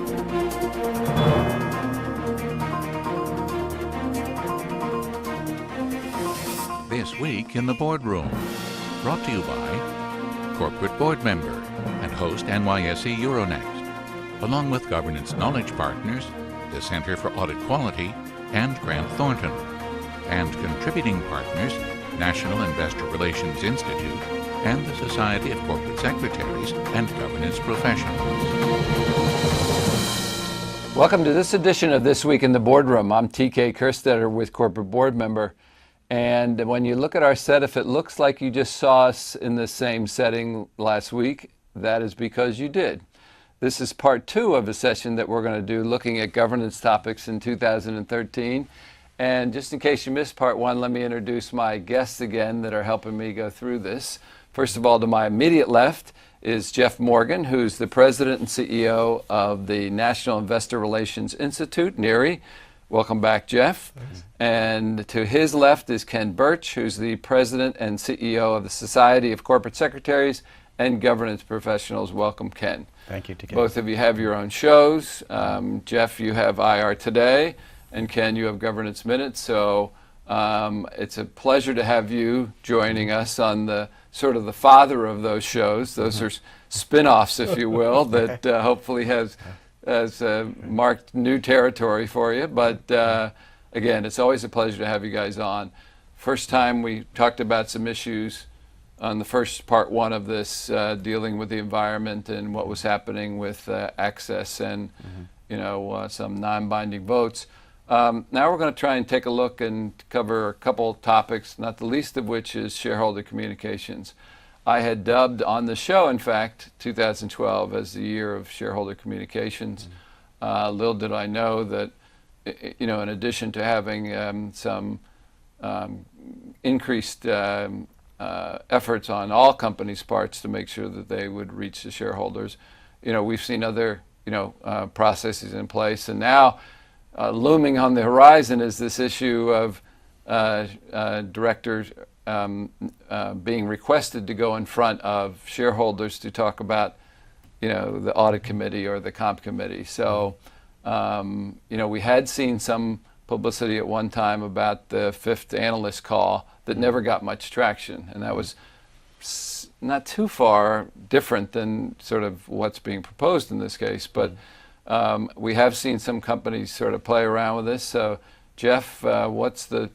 This week in the Boardroom, brought to you by corporate board member and host NYSE Euronext, along with governance knowledge partners, the Center for Audit Quality, and Grant Thornton, and contributing partners, National Investor Relations Institute, and the Society of Corporate Secretaries and Governance Professionals. Welcome to this edition of This Week in the Boardroom. I'm TK Kerstetter with Corporate Board Member. And when you look at our set, if it looks like you just saw us in the same setting last week, that is because you did. This is part 2 of a session that we're going to do looking at governance topics in 2013. And just in case you missed part 1, let me introduce my guests again that are helping me go through this. First of all, to my immediate left is Jeff Morgan, who's the president and CEO of the National Investor Relations Institute, NIRI. Welcome back, Jeff. Thanks. And to his left is Ken Bertsch, who's the president and CEO of the Society of Corporate Secretaries and Governance Professionals. Welcome, Ken. Thank you, TK. Both of you have your own shows. Jeff, you have IR Today, and Ken, you have Governance Minutes. So it's a pleasure to have you joining us on the sort of the father of those shows. Those are spin-offs, if you will, that hopefully has marked new territory for you. But again, it's always a pleasure to have you guys on. First time we talked about some issues on the first part 1 of this, dealing with the environment and what was happening with access and some non-binding votes. Now we're going to try and take a look and cover a couple topics, not the least of which is shareholder communications. I had dubbed on the show, in fact, 2012 as the year of shareholder communications. Little did I know that, in addition to having some increased efforts on all companies' parts to make sure that they would reach the shareholders, we've seen other, processes in place. And now looming on the horizon is this issue of directors being requested to go in front of shareholders to talk about, the audit committee or the comp committee. So, we had seen some publicity at one time about the 5th analyst call that never got much traction, and that was not too far different than sort of what's being proposed in this case. But we have seen some companies sort of play around with this. So, Jeff, what's the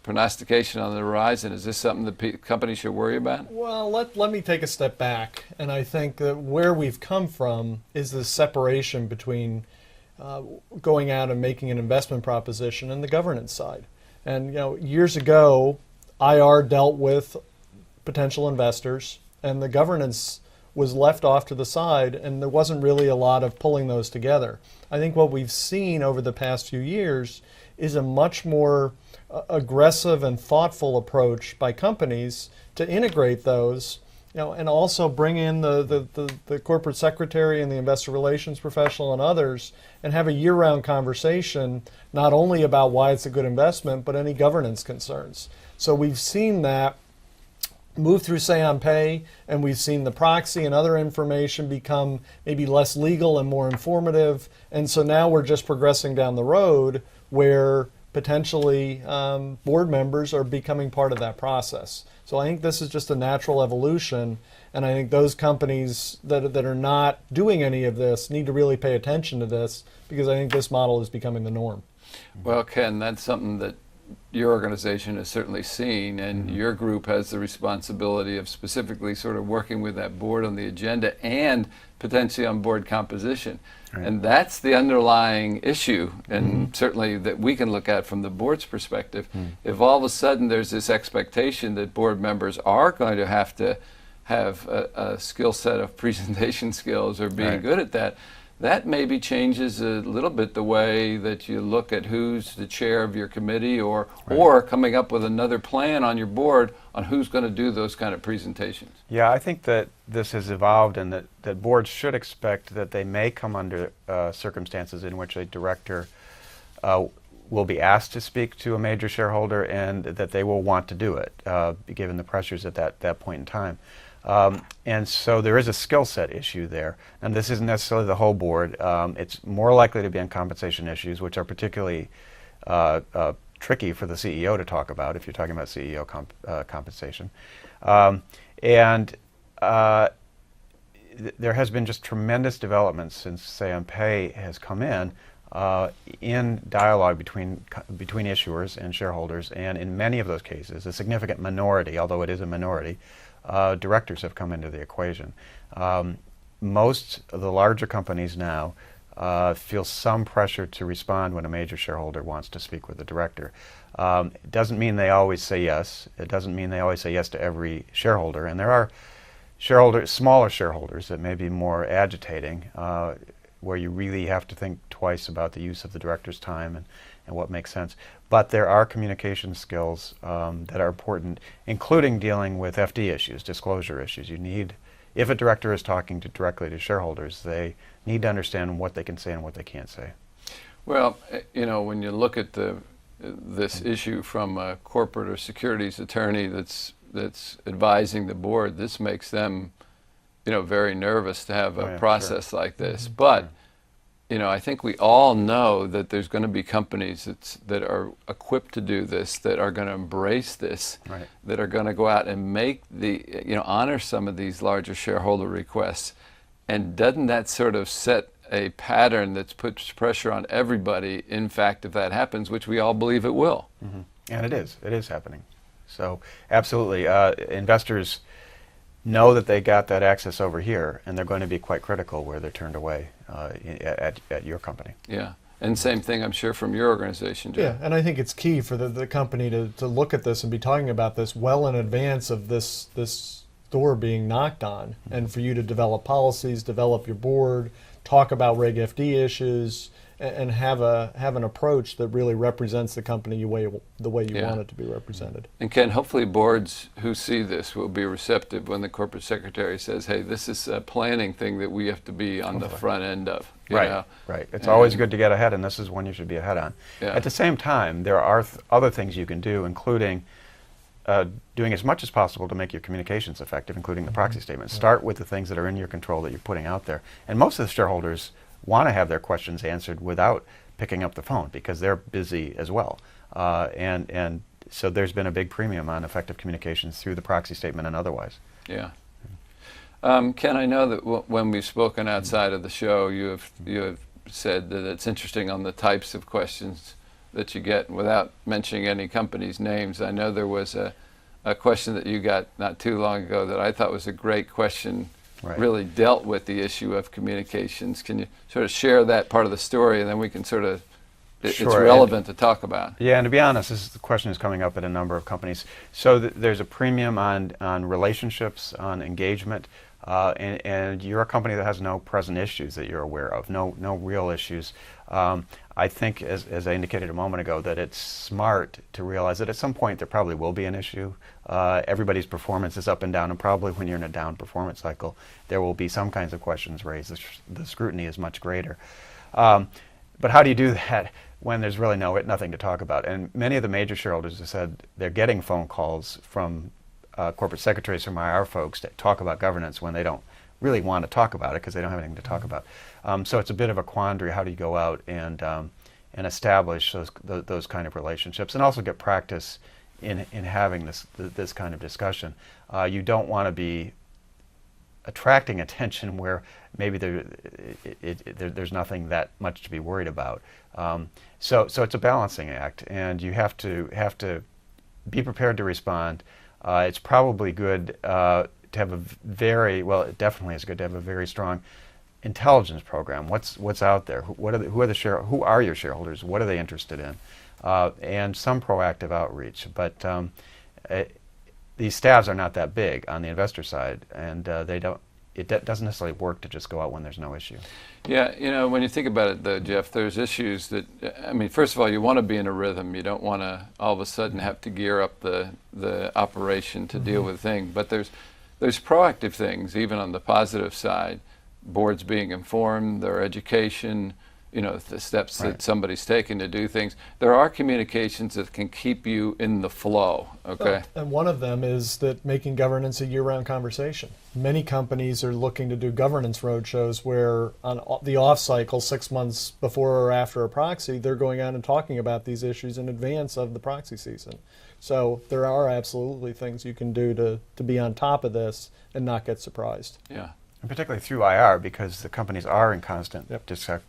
prognostication on the horizon? Is this something that companies should worry about? Well, let me take a step back. And I think that where we've come from is the separation between going out and making an investment proposition and the governance side. And, years ago, IR dealt with potential investors, and the governance was left off to the side, and there wasn't really a lot of pulling those together. I think what we've seen over the past few years is a much more aggressive and thoughtful approach by companies to integrate those, and also bring in the corporate secretary and the investor relations professional and others, and have a year-round conversation, not only about why it's a good investment, but any governance concerns. So we've seen that move through Say on Pay, and we've seen the proxy and other information become maybe less legal and more informative. And so now we're just progressing down the road where potentially board members are becoming part of that process. So I think this is just a natural evolution, and I think those companies that are not doing any of this need to really pay attention to this, because I think this model is becoming the norm. Well, Ken, that's something that your organization has certainly seen, and your group has the responsibility of specifically sort of working with that board on the agenda and potentially on board composition. Right. And that's the underlying issue, and certainly that we can look at from the board's perspective. If all of a sudden there's this expectation that board members are going to have a skill set of presentation skills or being good at that, that maybe changes a little bit the way that you look at who's the chair of your committee, or coming up with another plan on your board on who's going to do those kind of presentations. Yeah, I think that this has evolved, and that boards should expect that they may come under circumstances in which a director will be asked to speak to a major shareholder, and that they will want to do it, given the pressures at that point in time. And so there is a skill set issue there. And this isn't necessarily the whole board. It's more likely to be on compensation issues, which are particularly tricky for the CEO to talk about if you're talking about CEO compensation. There has been just tremendous developments since Say on Pay has come in dialogue between issuers and shareholders, and in many of those cases, a significant minority, although it is a minority, directors have come into the equation. Most of the larger companies now feel some pressure to respond when a major shareholder wants to speak with the director. It doesn't mean they always say yes. It doesn't mean they always say yes to every shareholder, and there are smaller shareholders that may be more agitating, where you really have to think twice about the use of the director's time and what makes sense. But there are communication skills that are important, including dealing with FD issues, disclosure issues. If a director is talking directly to shareholders, they need to understand what they can say and what they can't say. Well, when you look at this issue from a corporate or securities attorney that's advising the board, this makes them, very nervous to have a process like this. But, I think we all know that there's going to be companies that are equipped to do this, that are going to embrace this, that are going to go out and make honor some of these larger shareholder requests. And doesn't that sort of set a pattern that puts pressure on everybody, in fact, if that happens, which we all believe it will? And it is happening. So absolutely, investors know that they got that access over here, and they're going to be quite critical where they're turned away at your company. Yeah, and same thing, I'm sure, from your organization, Joe. Yeah, and I think it's key for the company to look at this and be talking about this well in advance of this door being knocked on, and for you to develop policies, develop your board, talk about Reg FD issues, and have an approach that really represents the company the way you want it to be represented. And Ken, hopefully boards who see this will be receptive when the corporate secretary says, hey, this is a planning thing that we have to be on the front end of. Right. It's always good to get ahead, and this is one you should be ahead on. Yeah. At the same time, there are other things you can do, including doing as much as possible to make your communications effective, including the proxy statement. Start with the things that are in your control that you're putting out there. And most of the shareholders want to have their questions answered without picking up the phone because they're busy as well. And so there's been a big premium on effective communications through the proxy statement and otherwise. Yeah. Ken, I know that when we've spoken outside of the show, you have said that it's interesting on the types of questions that you get. Without mentioning any companies' names, I know there was a question that you got not too long ago that I thought was a great question. Really dealt with the issue of communications. Can you sort of share that part of the story, and then we can sort of, it's relevant to talk about. Yeah, and to be honest, the question is coming up at a number of companies. So there's a premium on relationships, on engagement, and you're a company that has no present issues that you're aware of, no real issues. I think, as I indicated a moment ago, that it's smart to realize that at some point there probably will be an issue. Everybody's performance is up and down, and probably when you're in a down performance cycle, there will be some kinds of questions raised. The scrutiny is much greater. But how do you do that when there's really nothing to talk about? And many of the major shareholders have said they're getting phone calls from corporate secretaries, from IR folks, to talk about governance when they don't really want to talk about it because they don't have anything to talk about. So it's a bit of a quandary. How do you go out and establish those kind of relationships, and also get practice in having this kind of discussion? You don't want to be attracting attention where maybe there's nothing that much to be worried about. So it's a balancing act, and you have to be prepared to respond. It's probably good to have it definitely is good to have a very strong intelligence program. What's out there? Who are your shareholders? What are they interested in? And some proactive outreach. But these staffs are not that big on the investor side, and it doesn't necessarily work to just go out when there's no issue. Yeah, when you think about it, though, Jeff, there's issues that, first of all, you want to be in a rhythm. You don't want to all of a sudden have to gear up the operation to deal with things. But there's proactive things, even on the positive side. Boards being informed, their education, the steps that somebody's taking to do things. There are communications that can keep you in the flow, okay? And one of them is that making governance a year-round conversation. Many companies are looking to do governance roadshows where on the off cycle, 6 months before or after a proxy, they're going out and talking about these issues in advance of the proxy season. So there are absolutely things you can do to be on top of this and not get surprised. Yeah. And particularly through IR, because the companies are in constant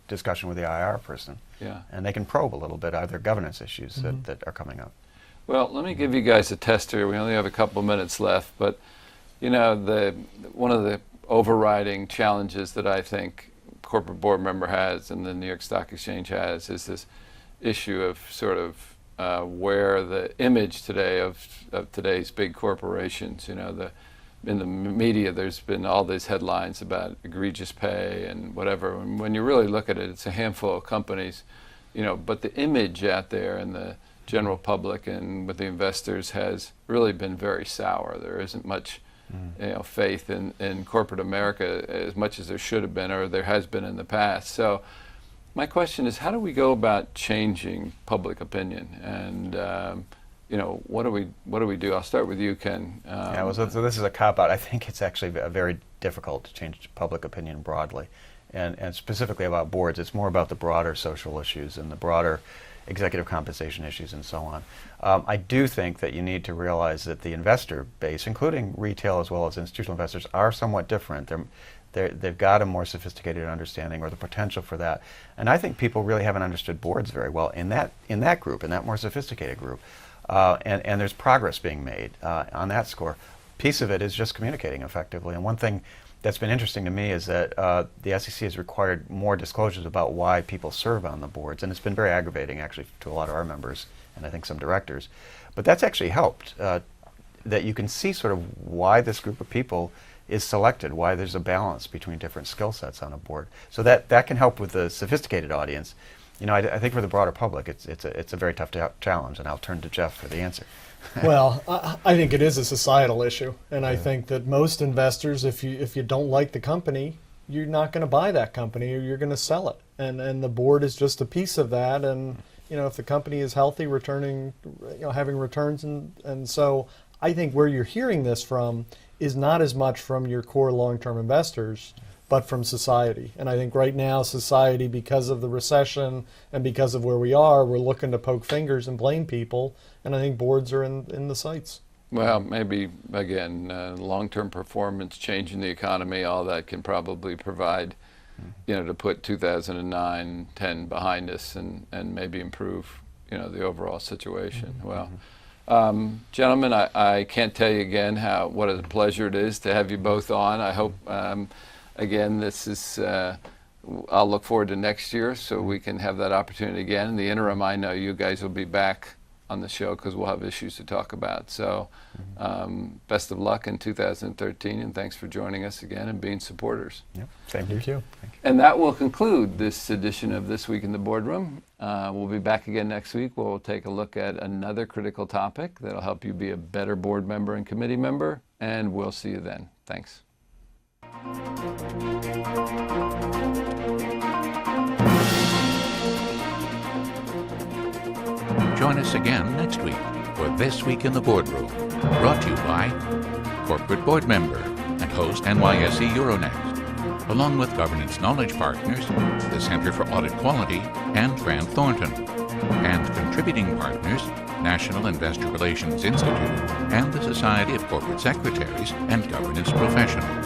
discussion with the IR person. Yeah. And they can probe a little bit other governance issues that are coming up. Well, let me give you guys a test here. We only have a couple minutes left, but one of the overriding challenges that I think corporate board member has and the New York Stock Exchange has is this issue of sort of where the image today of today's big corporations, in the media there's been all these headlines about egregious pay and whatever. And when you really look at it, it's a handful of companies, but the image out there in the general public and with the investors has really been very sour. There isn't much faith in corporate America as much as there should have been or there has been in the past. So my question is, how do we go about changing public opinion? And what do we do? I'll start with you, Ken. So this is a cop-out. I think it's actually very difficult to change public opinion broadly. And specifically about boards, it's more about the broader social issues and the broader executive compensation issues and so on. I do think that you need to realize that the investor base, including retail as well as institutional investors, are somewhat different. They've got a more sophisticated understanding or the potential for that. And I think people really haven't understood boards very well in that group, in that more sophisticated group. And there's progress being made on that score. Piece of it is just communicating effectively. And one thing that's been interesting to me is that the SEC has required more disclosures about why people serve on the boards. And it's been very aggravating, actually, to a lot of our members and I think some directors. But that's actually helped, that you can see sort of why this group of people is selected, why there's a balance between different skill sets on a board. So that can help with the sophisticated audience. I think for the broader public, it's a very tough challenge, and I'll turn to Jeff for the answer. Well, I think it is a societal issue, and I think that most investors, if you don't like the company, you're not going to buy that company, or you're going to sell it, and the board is just a piece of that. And if the company is healthy, returning, having returns, and so I think where you're hearing this from is not as much from your core long-term investors, but from society. And I think right now society, because of the recession and because of where we are, we're looking to poke fingers and blame people. And I think boards are in the sights. Well, maybe, again, long-term performance, changing the economy, all that can probably provide, to put 2009, 10 behind us and maybe improve, the overall situation. Well, gentlemen, I can't tell you again what a pleasure it is to have you both on. I hope, again, this is, I'll look forward to next year so we can have that opportunity again. In the interim, I know you guys will be back on the show because we'll have issues to talk about. So best of luck in 2013, and thanks for joining us again and being supporters. Yep. Thank you. And that will conclude this edition of This Week in the Boardroom. We'll be back again next week where we'll take a look at another critical topic that'll help you be a better board member and committee member, and we'll see you then. Thanks. Join us again next week for This Week in the Boardroom, brought to you by corporate board member and host NYSE Euronext, along with governance knowledge partners, the Center for Audit Quality and Grant Thornton, and contributing partners, National Investor Relations Institute and the Society of Corporate Secretaries and Governance Professionals.